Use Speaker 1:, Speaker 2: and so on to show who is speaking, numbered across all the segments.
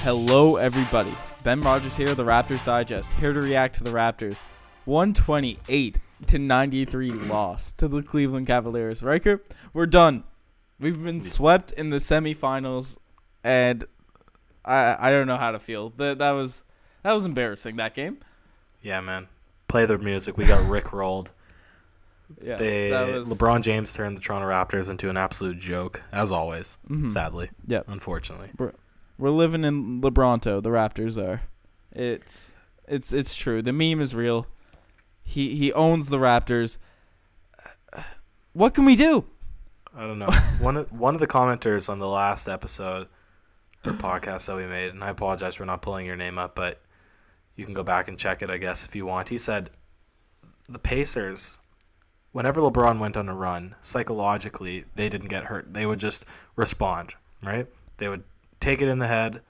Speaker 1: Hello, everybody. Ben Rogers here, the Raptors Digest, here to react to the Raptors' 128-93 loss to the Cleveland Cavaliers. Ryker, we're done. We've been swept in the semifinals, and I don't know how to feel. That was embarrassing, that game.
Speaker 2: Yeah, man. Play their music. We got rickrolled.
Speaker 1: Yeah,
Speaker 2: LeBron James turned the Toronto Raptors into an absolute joke, as always. Sadly, unfortunately.
Speaker 1: We're living in LeBronto. The Raptors are. It's true. The meme is real. He owns the Raptors. What can we do?
Speaker 2: I don't know. One of the commenters on the last episode, the podcast that we made, and I apologize for not pulling your name up, but you can go back and check it, I guess, if you want. He said the Pacers, whenever LeBron went on a run, psychologically, they didn't get hurt. They would just respond, right? They would take it in the head,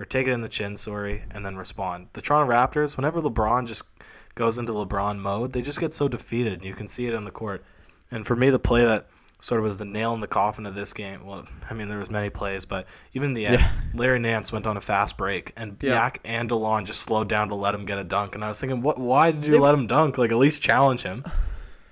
Speaker 2: or take it in the chin, and then respond. The Toronto Raptors, whenever LeBron just goes into LeBron mode, they just get so defeated, and you can see it on the court. And for me, the play that sort of was the nail in the coffin of this game, well, I mean, there was many plays, but even in the end, Larry Nance went on a fast break, and Yak and DeLon just slowed down to let him get a dunk. And I was thinking, why did you let him dunk? Like, at least challenge him.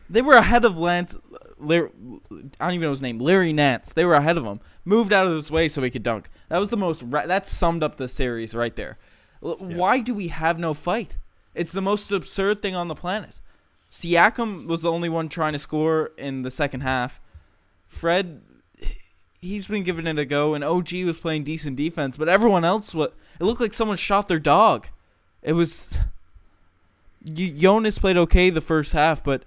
Speaker 1: They were ahead of I don't even know his name. Larry Nance. They were ahead of him. Moved out of his way so he could dunk. That was the most. That summed up the series right there. Why do we have no fight? It's the most absurd thing on the planet. Siakam was the only one trying to score in the second half. Fred, he's been giving it a go, and OG was playing decent defense, but everyone else, it looked like someone shot their dog. It was. Jonas played okay the first half, but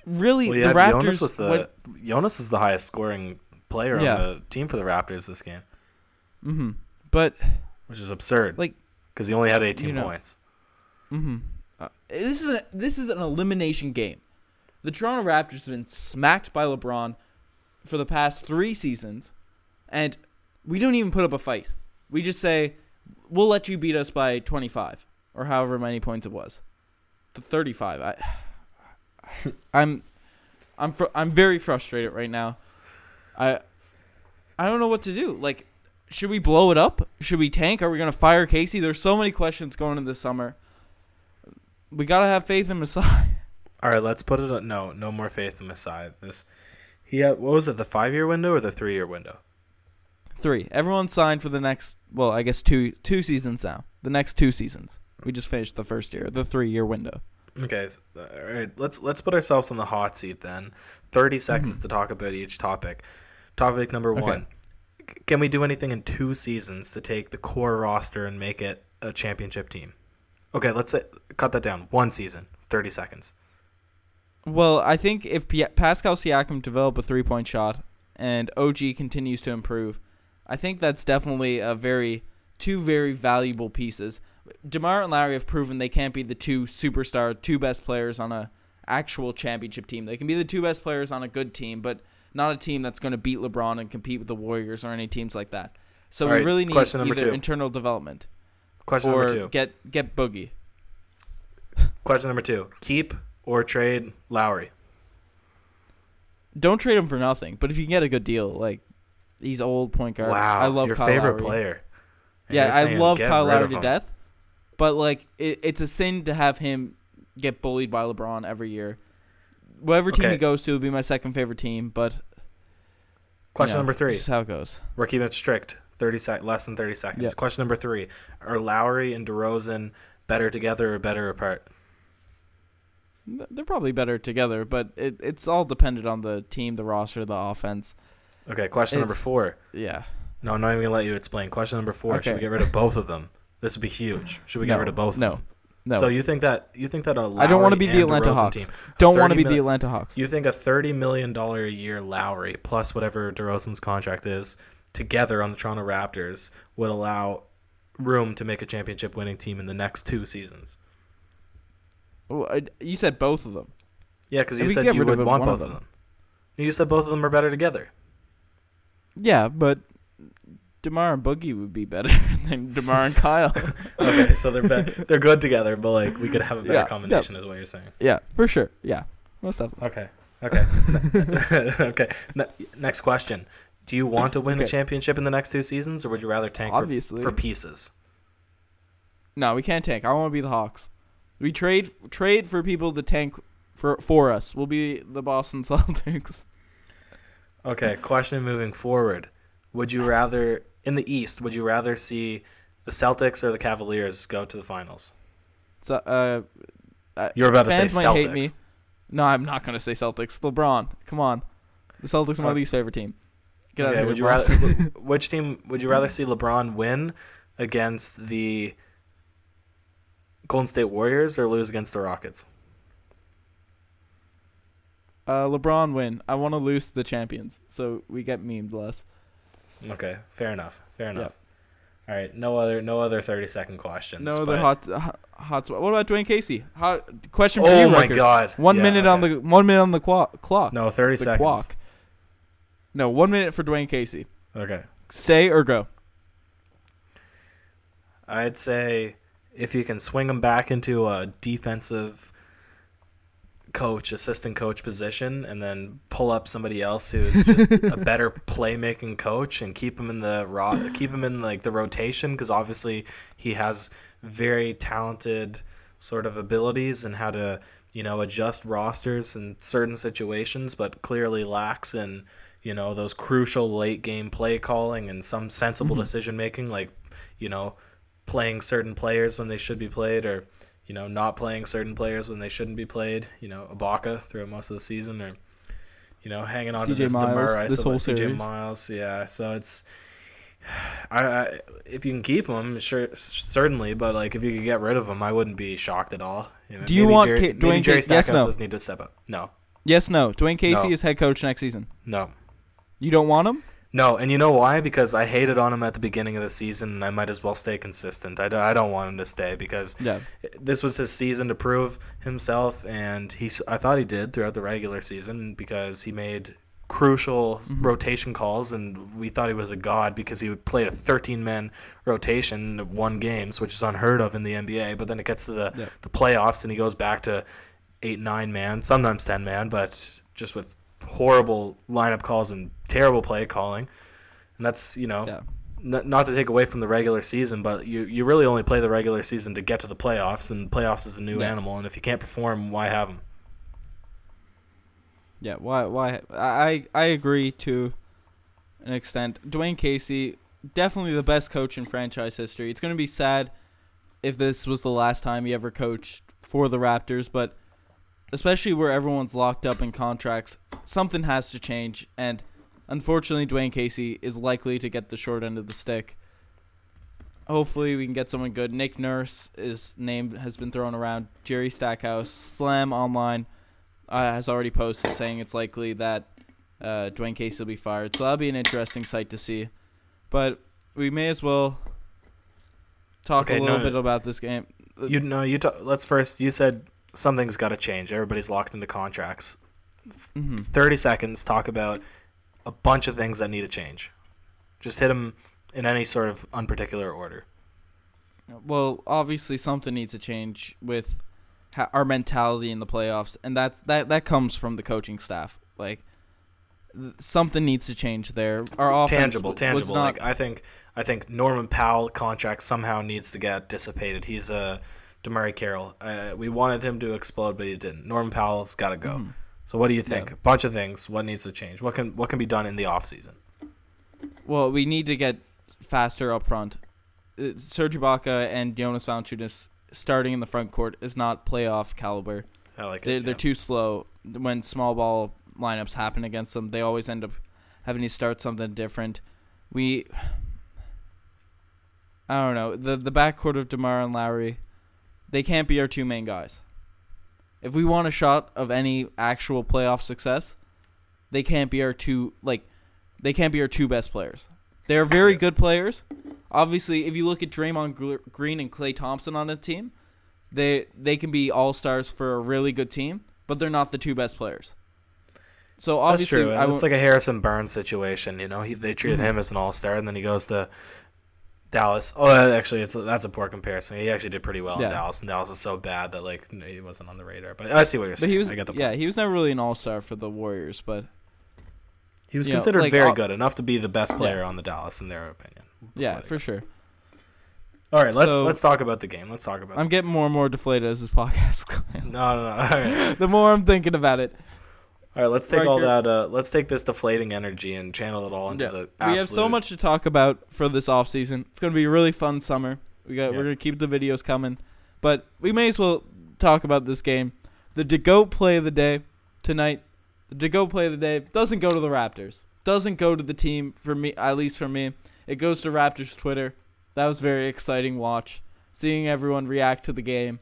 Speaker 1: really, the Raptors.
Speaker 2: Jonas was the highest scoring player on the team for the Raptors this game.
Speaker 1: But
Speaker 2: which is absurd, because he only had 18 points.
Speaker 1: This is an elimination game. The Toronto Raptors have been smacked by LeBron for the past 3 seasons, and we don't even put up a fight. We just say, we'll let you beat us by 25, or however many points it was. The 35. I'm very frustrated right now. I don't know what to do. Like, should we blow it up? Should we tank? Are we going to fire Casey? There's so many questions going into this summer. We got to have faith in Masai.
Speaker 2: All right, let's put it. No more faith in Masai. What was it? The 5-year window or the 3-year window?
Speaker 1: 3. Everyone signed for the next. Well, I guess two seasons now. The next 2 seasons. We just finished the first year. The 3-year window.
Speaker 2: Okay, all right. Let's put ourselves on the hot seat then. 30 seconds to talk about each topic. Topic number 1. Can we do anything in 2 seasons to take the core roster and make it a championship team? Okay, let's cut that down. 1 season, 30 seconds.
Speaker 1: Well, I think if Pascal Siakam develop a 3-point shot and OG continues to improve, I think that's definitely two very valuable pieces. DeMar and Larry have proven they can't be the 2 best players on a actual championship team. They can be the 2 best players on a good team, but not a team that's going to beat LeBron and compete with the Warriors or any teams like that. So we really need either internal development or get Boogie.
Speaker 2: Question number 2. Keep or trade Lowry?
Speaker 1: Don't trade him for nothing, but if you can get a good deal, like he's old point guard.
Speaker 2: Wow,
Speaker 1: I love
Speaker 2: your
Speaker 1: Kyle
Speaker 2: favorite
Speaker 1: Lowry.
Speaker 2: Player.
Speaker 1: Yeah, I love Kyle Lowry to death, but like it's a sin to have him get bullied by LeBron every year. Whatever team he goes to will be my second favorite team, but
Speaker 2: question number 3.
Speaker 1: This is how it goes.
Speaker 2: We're keeping it strict. Less than 30 seconds. Yep. Question number 3. Are Lowry and DeRozan better together or better apart?
Speaker 1: They're probably better together, but it's all dependent on the team, the roster, the offense.
Speaker 2: Okay, question number 4.
Speaker 1: Yeah.
Speaker 2: No, I'm not even going to let you explain. Question number 4. Okay. Should we get rid of both of them? This would be huge. Should we get rid of both of them? No. So you think that a Lowry
Speaker 1: I don't want to be the Atlanta Hawks. Don't want to be the Atlanta Hawks.
Speaker 2: You think a $30 million a year Lowry plus whatever DeRozan's contract is together on the Toronto Raptors would allow room to make a championship winning team in the next 2 seasons?
Speaker 1: You said both of them.
Speaker 2: Yeah, because you said you would want both of them. You said both of them are better together.
Speaker 1: Yeah, but DeMar and Boogie would be better than DeMar and Kyle.
Speaker 2: Okay, so they're good together, but like we could have a better combination, is what you're saying.
Speaker 1: Yeah, for sure. Yeah, most definitely.
Speaker 2: Okay. Okay. Next question. Do you want to win
Speaker 1: Okay.
Speaker 2: a championship in the next 2 seasons, or would you rather tank
Speaker 1: Obviously.
Speaker 2: for pieces?
Speaker 1: No, we can't tank. I want to be the Hawks. We trade for people to tank for us. We'll be the Boston Celtics.
Speaker 2: Okay, question moving forward. Would you rather, in the East, would you rather see the Celtics or the Cavaliers go to the finals?
Speaker 1: So,
Speaker 2: You're about to say
Speaker 1: fans might
Speaker 2: Celtics.
Speaker 1: hate me. No, I'm not going to say Celtics. LeBron. Come on. The Celtics are my least favorite team. Get out of here,
Speaker 2: would you
Speaker 1: Boston.
Speaker 2: rather, which team would you rather see LeBron win against the Golden State Warriors or lose against the Rockets?
Speaker 1: LeBron win. I want to lose to the champions, so we get memed less.
Speaker 2: Okay, fair enough. All right, no other 30-second questions.
Speaker 1: No other hot spot. What about Dwane Casey? Question for
Speaker 2: Oh
Speaker 1: you,
Speaker 2: my
Speaker 1: Ryker.
Speaker 2: God!
Speaker 1: 1
Speaker 2: Yeah,
Speaker 1: minute
Speaker 2: okay.
Speaker 1: on the clock.
Speaker 2: No, 30
Speaker 1: The
Speaker 2: seconds.
Speaker 1: clock. No, 1 minute for Dwane Casey.
Speaker 2: Okay.
Speaker 1: Say or go.
Speaker 2: I'd say if you can swing him back into a defensive assistant coach position, and then pull up somebody else who's just a better playmaking coach, and keep him in the the rotation, because obviously he has very talented sort of abilities and how to adjust rosters in certain situations, but clearly lacks in those crucial late game play calling and some sensible decision making, like playing certain players when they should be played, or not playing certain players when they shouldn't be played. Ibaka throughout most of the season, or hanging on to this DeMar
Speaker 1: this whole
Speaker 2: CJ
Speaker 1: series.
Speaker 2: Miles. Yeah, so it's I if you can keep him, sure, certainly, but like if you could get rid of him, I wouldn't be shocked at all.
Speaker 1: Do you want
Speaker 2: Dwane Jerry
Speaker 1: Casey? Yes,
Speaker 2: Stackhouse
Speaker 1: no.
Speaker 2: does need to step up. No.
Speaker 1: Yes, no. Dwane Casey
Speaker 2: No.
Speaker 1: is head coach next season.
Speaker 2: No.
Speaker 1: You don't want him?
Speaker 2: No, and you know why? Because I hated on him at the beginning of the season, and I might as well stay consistent. I don't want him to stay, because this was his season to prove himself, and I thought he did throughout the regular season, because he made crucial rotation calls, and we thought he was a god because he would play a 13-man rotation, 1 games, which is unheard of in the NBA. But then it gets to the playoffs, and he goes back to 8-9-man, sometimes 10-man, but just with horrible lineup calls and terrible play calling. And that's not to take away from the regular season, but you really only play the regular season to get to the playoffs, and playoffs is a new animal, and if you can't perform, why have them?
Speaker 1: Yeah, why I agree to an extent. Dwane Casey, definitely the best coach in franchise history. It's going to be sad if this was the last time he ever coached for the Raptors, but especially where everyone's locked up in contracts, something has to change, and unfortunately Dwane Casey is likely to get the short end of the stick. Hopefully we can get someone good. Nick Nurse's name has been thrown around. Jerry Stackhouse, Slam Online, has already posted saying it's likely that Dwane Casey will be fired. So that'll be an interesting sight to see. But we may as well talk a little bit about this game.
Speaker 2: Let's first. You said something's got to change. Everybody's locked into contracts.
Speaker 1: 30
Speaker 2: 30 seconds. Talk about a bunch of things that need to change. Just hit them in any sort of unparticular order.
Speaker 1: Well, obviously something needs to change with our mentality in the playoffs, and that comes from the coaching staff. Like, something needs to change there. Our offense
Speaker 2: tangible.
Speaker 1: was not,
Speaker 2: Like I think Norman Powell contract somehow needs to get dissipated. He's a DeMar Carroll. We wanted him to explode, but he didn't. Norman Powell's got to go. So what do you think?
Speaker 1: Yeah.
Speaker 2: A bunch of things. What needs to change? What can be done in the offseason?
Speaker 1: Well, we need to get faster up front. Serge Ibaka and Jonas Valanciunas starting in the front court is not playoff caliber.
Speaker 2: I like
Speaker 1: They're
Speaker 2: it.
Speaker 1: too slow. When small ball lineups happen against them, they always end up having to start something different. I don't know. The backcourt of DeMar and Lowry, they can't be our 2 main guys. If we want a shot of any actual playoff success, they can't be our two best players. They're very good players. Obviously, if you look at Draymond Green and Klay Thompson on a team, they can be all-stars for a really good team, but they're not the 2 best players. So obviously,
Speaker 2: that's true. It's like a Harrison Barnes situation. They treated him as an all-star, and then he goes to Dallas. Oh, actually, that's a poor comparison. He actually did pretty well in Dallas, and Dallas is so bad that he wasn't on the radar. But I see what you're saying. I get the point.
Speaker 1: Yeah, he was never really an all-star for the Warriors, but
Speaker 2: He was considered very good, enough to be the best player on the Dallas in their opinion.
Speaker 1: Yeah, for sure.
Speaker 2: All right, let's talk about the game.
Speaker 1: I'm getting more and more deflated as this podcast goes.
Speaker 2: No. All right.
Speaker 1: The more I'm thinking about it.
Speaker 2: All right, let's take all that. Let's take this deflating energy and channel it all into the absolute.
Speaker 1: We have so much to talk about for this offseason. It's going to be a really fun summer. We're going to keep the videos coming, but we may as well talk about this game. The GOAT play of the day tonight. The GOAT play of the day doesn't go to the Raptors. Doesn't go to the team for me, at least for me. It goes to Raptors Twitter. That was very exciting watch. Seeing everyone react to the game.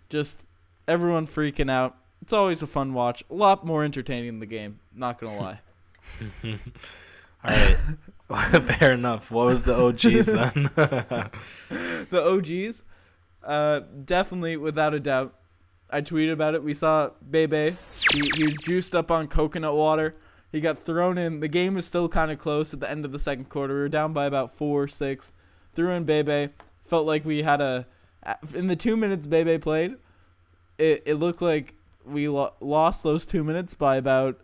Speaker 1: Just everyone freaking out. It's always a fun watch. A lot more entertaining than the game. Not going to lie.
Speaker 2: All right. Fair enough. What was the OGs then?
Speaker 1: The OGs? Definitely, without a doubt. I tweeted about it. We saw Bebe. He was juiced up on coconut water. He got thrown in. The game was still kind of close at the end of the second quarter. We were down by about 4-6. Threw in Bebe. Felt like we had in the 2 minutes Bebe played, it looked like we lost those 2 minutes by about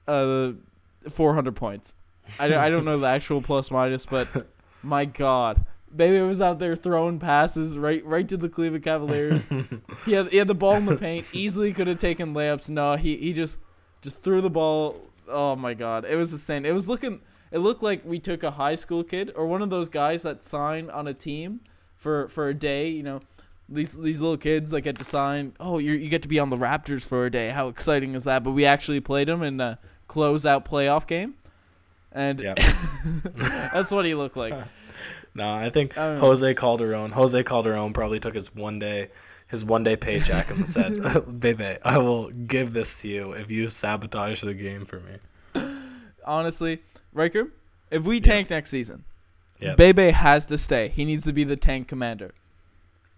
Speaker 1: 400 points. I don't know the actual plus minus, but my God. Bebe was out there throwing passes right to the Cleveland Cavaliers. He had the ball in the paint. Easily could have taken layups. No, he just threw the ball. Oh my God, it was insane. It looked like we took a high school kid or one of those guys that sign on a team for a day. You know, these little kids that get to sign. Oh, you get to be on the Raptors for a day. How exciting is that? But we actually played them in a closeout playoff game, and that's what he looked like.
Speaker 2: No, I think Jose Calderon probably took his one day paycheck and said, "Bebe, I will give this to you if you sabotage the game for me."
Speaker 1: Honestly, Ryker, if we tank next season, Bebe has to stay. He needs to be the tank commander.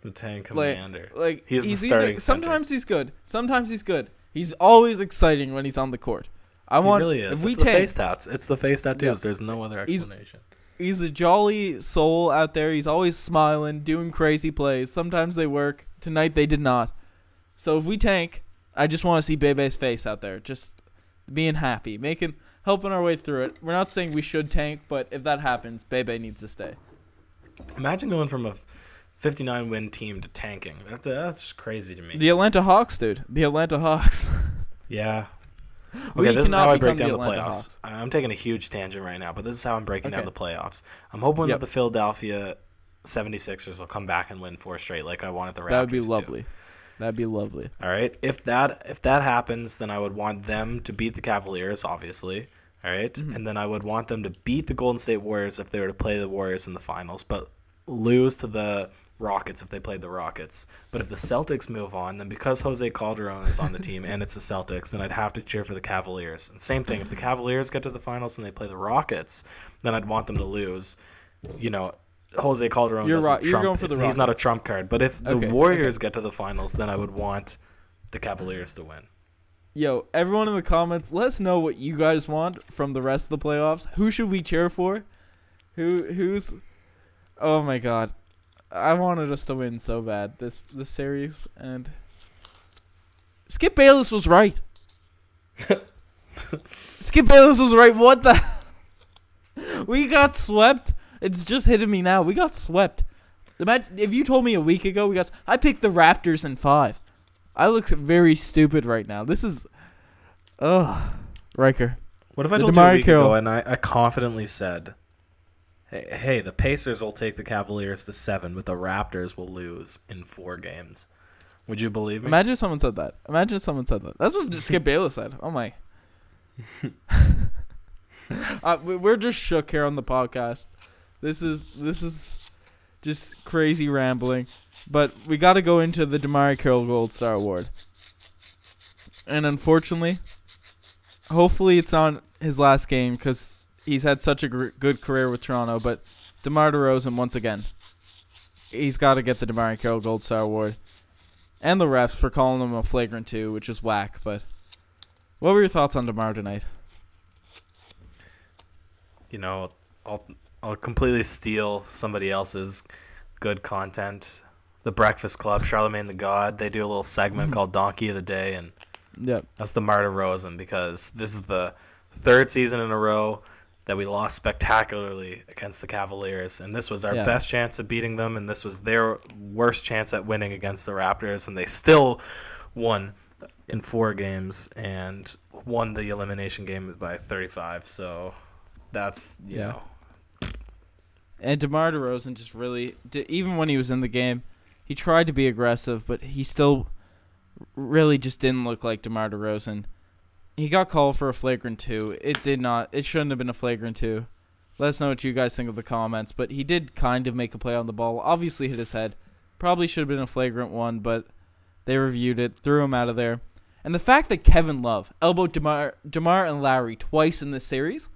Speaker 2: The tank commander.
Speaker 1: Like
Speaker 2: he's the starting
Speaker 1: sometimes he's good. Sometimes he's good. He's always exciting when he's on the court.
Speaker 2: He really is. It's the face tats. It's the face tattoos. Yeah. There's no other explanation.
Speaker 1: He's a jolly soul out there. He's always smiling, doing crazy plays. Sometimes they work. Tonight they did not. So if we tank, I just want to see Bebe's face out there, just being happy, helping our way through it. We're not saying we should tank, but if that happens, Bebe needs to stay.
Speaker 2: Imagine going from a 59-win team to tanking. That's just crazy to me.
Speaker 1: The Atlanta Hawks, dude. The Atlanta Hawks.
Speaker 2: Yeah. Okay, this is how I break down the playoffs. I'm taking a huge tangent right now, but this is how I'm breaking down the playoffs. I'm hoping that the Philadelphia 76ers will come back and win 4 straight like I wanted the Raptors to.
Speaker 1: That would be lovely. That'd be lovely.
Speaker 2: All right. If that happens, then I would want them to beat the Cavaliers, obviously. All right. Mm-hmm. And then I would want them to beat the Golden State Warriors if they were to play the Warriors in the finals, but lose to the Rockets if they played the Rockets. But if the Celtics move on, then because Jose Calderon is on the team and it's the Celtics, then I'd have to cheer for the Cavaliers. And same thing, if the Cavaliers get to the finals and they play the Rockets, then I'd want them to lose. You know, Jose Calderon doesn't trump.
Speaker 1: Going for the Rockets.
Speaker 2: He's not a trump card. But if the Warriors get to the finals, then I would want the Cavaliers to win.
Speaker 1: Yo, everyone in the comments, let us know what you guys want from the rest of the playoffs. Who should we cheer for? Who's... Oh, my God. I wanted us to win so bad this series, and Skip Bayless was right. Skip Bayless was right. What the? We got swept. It's just hitting me now. We got swept. Imagine if you told me a week ago I picked the Raptors in 5. I look very stupid right now. This is, Ryker.
Speaker 2: What if I told you a week ago and I confidently said, Hey, the Pacers will take the Cavaliers to 7, but the Raptors will lose in 4 games. Would you believe me?
Speaker 1: Imagine if someone said that. That's what Skip Bayless said. Oh, my. We're just shook here on the podcast. This is just crazy rambling. But we got to go into the DeMar Carroll Gold Star Award. And unfortunately, hopefully it's not his last game because he's had such a good career with Toronto, but DeMar DeRozan, once again, he's got to get the DeMar Carroll Gold Star Award. And the refs for calling him a flagrant 2, which is whack. But what were your thoughts on DeMar tonight?
Speaker 2: You know, I'll completely steal somebody else's good content. The Breakfast Club, Charlemagne the God, they do a little segment called Donkey of the Day, and that's DeMar DeRozan because this is the third season in a row that we lost spectacularly against the Cavaliers, and this was our best chance of beating them, and this was their worst chance at winning against the Raptors, and they still won in 4 games and won the elimination game by 35. So that's, you know.
Speaker 1: And DeMar DeRozan just really, even when he was in the game, he tried to be aggressive, but he still really just didn't look like DeMar DeRozan. He got called for a flagrant 2. It shouldn't have been a flagrant 2. Let us know what you guys think of the comments, but he did kind of make a play on the ball. Obviously hit his head. Probably should have been a flagrant 1, but they reviewed it, threw him out of there. And the fact that Kevin Love elbowed DeMar and Lowry twice in this series,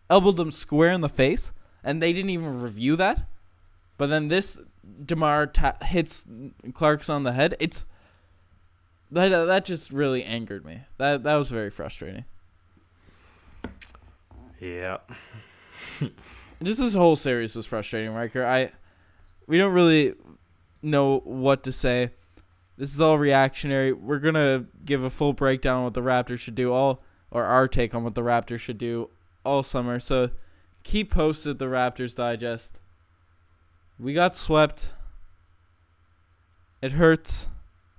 Speaker 1: elbowed them square in the face, and they didn't even review that. But then this DeMar hits Clarkson on the head. That just really angered me. That was very frustrating.
Speaker 2: Yeah.
Speaker 1: Just this whole series was frustrating, Ryker. We don't really know what to say. This is all reactionary. We're going to give a full breakdown on what the Raptors should do, or our take on what the Raptors should do all summer. So keep posted, the Raptors Digest. We got swept. It hurts.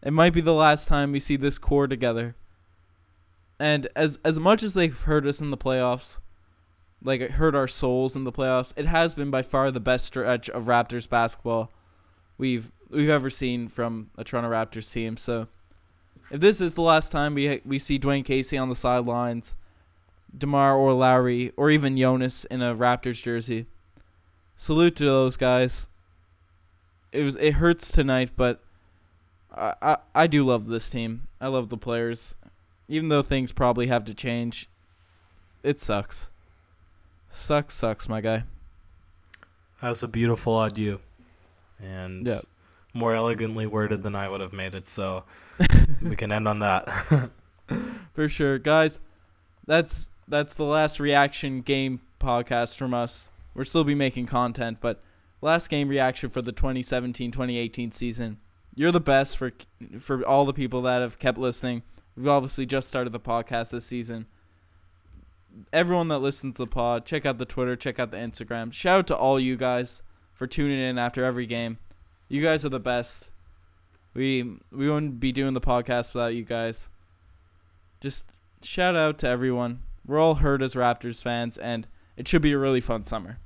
Speaker 1: It might be the last time we see this core together. And as much as they've hurt us in the playoffs, like it hurt our souls in the playoffs, it has been by far the best stretch of Raptors basketball we've ever seen from a Toronto Raptors team. So if this is the last time we see Dwane Casey on the sidelines, DeMar or Lowry, or even Jonas in a Raptors jersey, salute to those guys. It hurts tonight, but I do love this team. I love the players. Even though things probably have to change, it sucks. Sucks, my guy.
Speaker 2: That was a beautiful adieu. And more elegantly worded than I would have made it, so we can end on that.
Speaker 1: For sure. Guys, that's the last reaction game podcast from us. We'll still be making content, but last game reaction for the 2017-2018 season. You're the best for all the people that have kept listening. We've obviously just started the podcast this season. Everyone that listens to the pod, check out the Twitter, check out the Instagram. Shout out to all you guys for tuning in after every game. You guys are the best. We wouldn't be doing the podcast without you guys. Just shout out to everyone. We're all hurt as Raptors fans, and it should be a really fun summer.